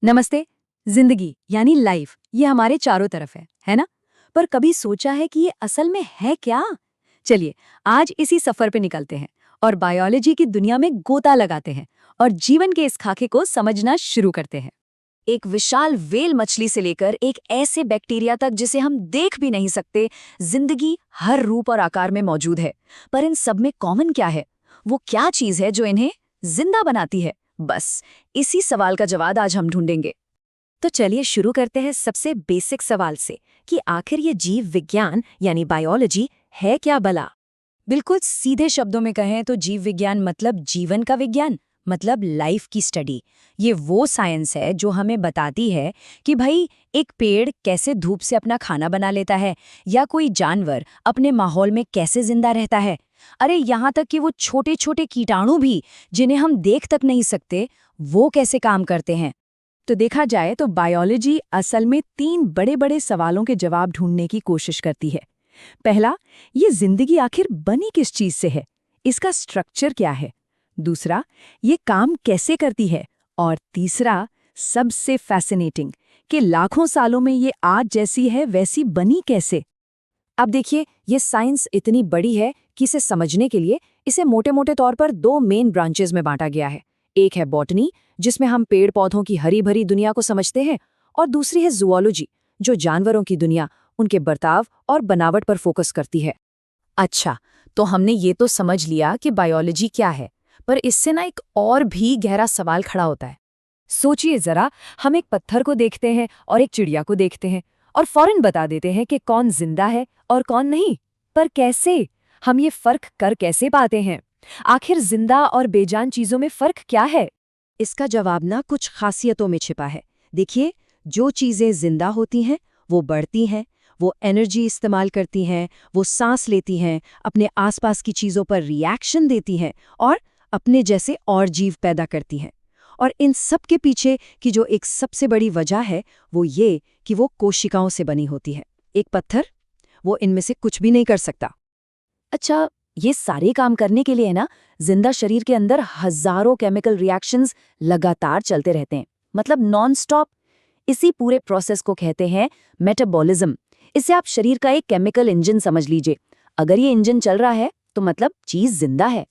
नमस्ते। जिंदगी यानी लाइफ ये हमारे चारों तरफ है ना? पर कभी सोचा है कि ये असल में है क्या? चलिए आज इसी सफर पे निकलते हैं और बायोलॉजी की दुनिया में गोता लगाते हैं और जीवन के इस खाके को समझना शुरू करते हैं। एक विशाल व्हेल मछली से लेकर एक ऐसे बैक्टीरिया तक जिसे हम देख भी नहीं सकते, जिंदगी हर रूप और आकार में मौजूद है। पर इन सब में कॉमन क्या है? वो क्या चीज है जो इन्हें जिंदा बनाती है? बस इसी सवाल का जवाब आज हम ढूंढेंगे। तो चलिए शुरू करते हैं सबसे बेसिक सवाल से कि आखिर ये जीव विज्ञान यानी बायोलॉजी है क्या भला? बिल्कुल सीधे शब्दों में कहें तो जीव विज्ञान मतलब जीवन का विज्ञान, मतलब लाइफ की स्टडी। ये वो साइंस है जो हमें बताती है कि भाई एक पेड़ कैसे धूप से अपना खाना बना लेता है, या कोई जानवर अपने माहौल में कैसे जिंदा रहता है। अरे यहाँ तक कि वो छोटे छोटे कीटाणु भी जिन्हें हम देख तक नहीं सकते, वो कैसे काम करते हैं। तो देखा जाए तो बायोलॉजी असल में तीन बड़े बड़े सवालों के जवाब ढूंढने की कोशिश करती है। पहला, ये जिंदगी आखिर बनी किस चीज से है, इसका स्ट्रक्चर क्या है। दूसरा, ये काम कैसे करती है। और तीसरा, सबसे फैसिनेटिंग, कि लाखों सालों में ये आज जैसी है वैसी बनी कैसे। अब देखिए, ये साइंस इतनी बड़ी है कि इसे समझने के लिए इसे मोटे मोटे तौर पर दो मेन ब्रांचेस में बांटा गया है। एक है बॉटनी, जिसमें हम पेड़ पौधों की हरी भरी दुनिया को समझते हैं, और दूसरी है जूलॉजी, जो जानवरों की दुनिया, उनके बर्ताव और बनावट पर फोकस करती है। अच्छा, तो हमने ये तो समझ लिया कि बायोलॉजी क्या है, पर इससे ना एक और भी गहरा सवाल खड़ा होता है। सोचिए जरा, हम एक पत्थर को देखते हैं और एक चिड़िया को देखते हैं और फौरन बता देते हैं कि कौन जिंदा है और कौन नहीं। पर कैसे? हम ये फर्क कर कैसे पाते हैं? आखिर जिंदा और बेजान चीजों में फर्क क्या है? इसका जवाब ना कुछ खासियतों में छिपा है। देखिए, जो चीजें जिंदा होती हैं वो बढ़ती हैं, वो एनर्जी इस्तेमाल करती हैं, वो सांस लेती हैं, अपने आसपास की चीजों पर रिएक्शन देती हैं और अपने जैसे और जीव पैदा करती हैं। और इन सब के पीछे की जो एक सबसे बड़ी वजह है वो ये कि वो कोशिकाओं से बनी होती है। एक पत्थर, वो इनमें से कुछ भी नहीं कर सकता। अच्छा, ये सारे काम करने के लिए ना जिंदा शरीर के अंदर हजारों केमिकल रिएक्शंस लगातार चलते रहते हैं, मतलब नॉन स्टॉप। इसी पूरे प्रोसेस को कहते हैं मेटाबॉलिज्म। इसे आप शरीर का एक केमिकल इंजन समझ लीजिए। अगर ये इंजन चल रहा है तो मतलब चीज जिंदा है।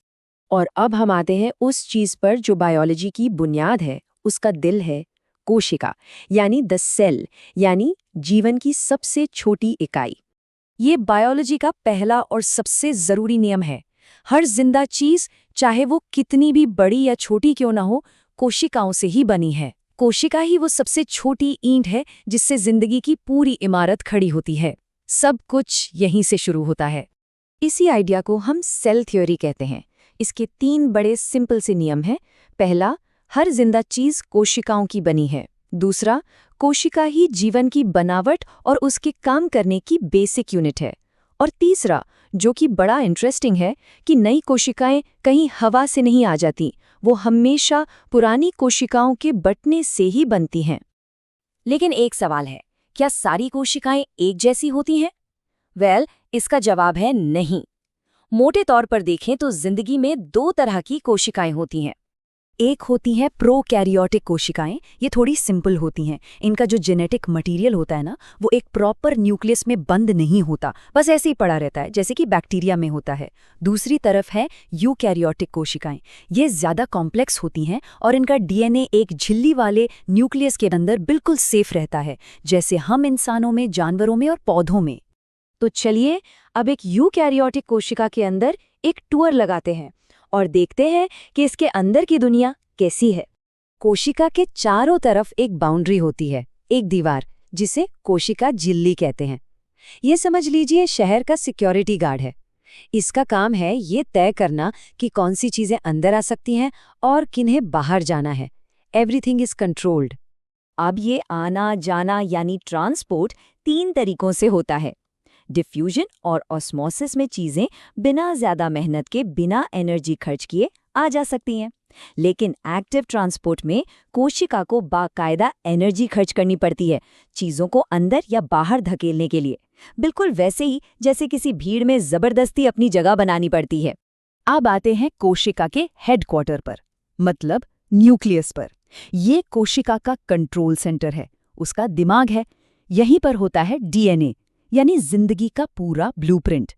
और अब हम आते हैं उस चीज पर जो बायोलॉजी की बुनियाद है, उसका दिल है कोशिका, यानी द सेल, यानी जीवन की सबसे छोटी इकाई। ये बायोलॉजी का पहला और सबसे जरूरी नियम है। हर जिंदा चीज, चाहे वो कितनी भी बड़ी या छोटी क्यों ना हो, कोशिकाओं से ही बनी है। कोशिका ही वो सबसे छोटी ईंट है जिससे जिंदगी की पूरी इमारत खड़ी होती है। सब कुछ यहीं से शुरू होता है। इसी आइडिया को हम सेल थ्योरी कहते हैं। इसके तीन बड़े सिंपल से नियम हैं। पहला, हर जिंदा चीज कोशिकाओं की बनी है। दूसरा, कोशिका ही जीवन की बनावट और उसके काम करने की बेसिक यूनिट है। और तीसरा, जो कि बड़ा इंटरेस्टिंग है, कि नई कोशिकाएं कहीं हवा से नहीं आ जाती, वो हमेशा पुरानी कोशिकाओं के बंटने से ही बनती हैं। लेकिन एक सवाल है, क्या सारी कोशिकाएं एक जैसी होती हैं? वेल, इसका जवाब है नहीं। मोटे तौर पर देखें तो जिंदगी में दो तरह की कोशिकाएं होती हैं। एक होती हैं प्रोकैरियोटिक कोशिकाएं। ये थोड़ी सिंपल होती हैं। इनका जो जेनेटिक मटेरियल होता है ना, वो एक प्रॉपर न्यूक्लियस में बंद नहीं होता, बस ऐसे ही पड़ा रहता है, जैसे कि बैक्टीरिया में होता है। दूसरी तरफ है यूकैरियोटिक कोशिकाएं। ये ज्यादा कॉम्प्लेक्स होती हैं और इनका डीएनए एक झिल्ली वाले न्यूक्लियस के अंदर बिल्कुल सेफ रहता है, जैसे हम इंसानों में, जानवरों में और पौधों में। तो चलिए अब एक यूकैरियोटिक कोशिका के अंदर एक टूर लगाते हैं और देखते हैं कि इसके अंदर की दुनिया कैसी है। कोशिका के चारों तरफ एक बाउंड्री होती है, एक दीवार, जिसे कोशिका झिल्ली कहते हैं। ये समझ लीजिए शहर का सिक्योरिटी गार्ड है। इसका काम है ये तय करना कि कौन सी चीजें अंदर आ सकती हैं और किन्हें बाहर जाना है। Everything is controlled. अब ये आना जाना यानी ट्रांसपोर्ट तीन तरीकों से होता है। डिफ्यूजन और ऑस्मोसिस में चीजें बिना ज्यादा मेहनत के, बिना एनर्जी खर्च किए आ जा सकती हैं। लेकिन एक्टिव ट्रांसपोर्ट में कोशिका को बाकायदा एनर्जी खर्च करनी पड़ती है, चीजों को अंदर या बाहर धकेलने के लिए। बिल्कुल वैसे ही जैसे किसी भीड़ में जबरदस्ती अपनी जगह बनानी पड़ती है। अब आते हैं कोशिका के हेडक्वार्टर पर, मतलब न्यूक्लियस पर। ये कोशिका का कंट्रोल सेंटर है, उसका दिमाग है। यहीं पर होता है डीएनए, यानी जिंदगी का पूरा ब्लूप्रिंट।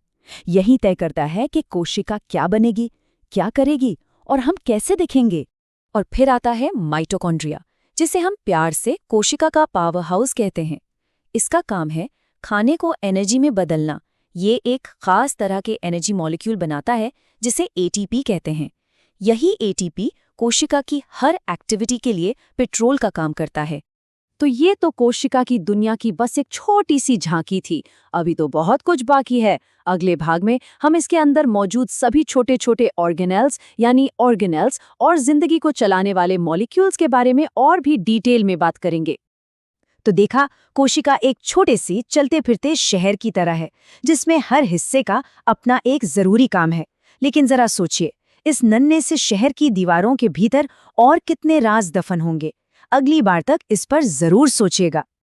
यही तय करता है कि कोशिका क्या बनेगी, क्या करेगी और हम कैसे दिखेंगे। और फिर आता है माइटोकॉन्ड्रिया, जिसे हम प्यार से कोशिका का पावर हाउस कहते हैं। इसका काम है खाने को एनर्जी में बदलना। ये एक खास तरह के एनर्जी मॉलिक्यूल बनाता है जिसे एटीपी कहते हैं। यही एटीपी कोशिका की हर एक्टिविटी के लिए पेट्रोल का काम करता है। तो ये तो कोशिका की दुनिया की बस एक छोटी सी झांकी थी। अभी तो बहुत कुछ बाकी है। अगले भाग में हम इसके अंदर मौजूद सभी छोटे छोटे ऑर्गेनेल्स यानी ऑर्गेनेल्स और जिंदगी को चलाने वाले मॉलिक्यूल्स के बारे में और भी डिटेल में बात करेंगे। तो देखा, कोशिका एक छोटे सी चलते फिरते शहर की तरह है, जिसमें हर हिस्से का अपना एक जरूरी काम है। लेकिन जरा सोचिए, इस नन्हे से शहर की दीवारों के भीतर और कितने राज दफन होंगे। अगली बार तक इस पर जरूर सोचिएगा।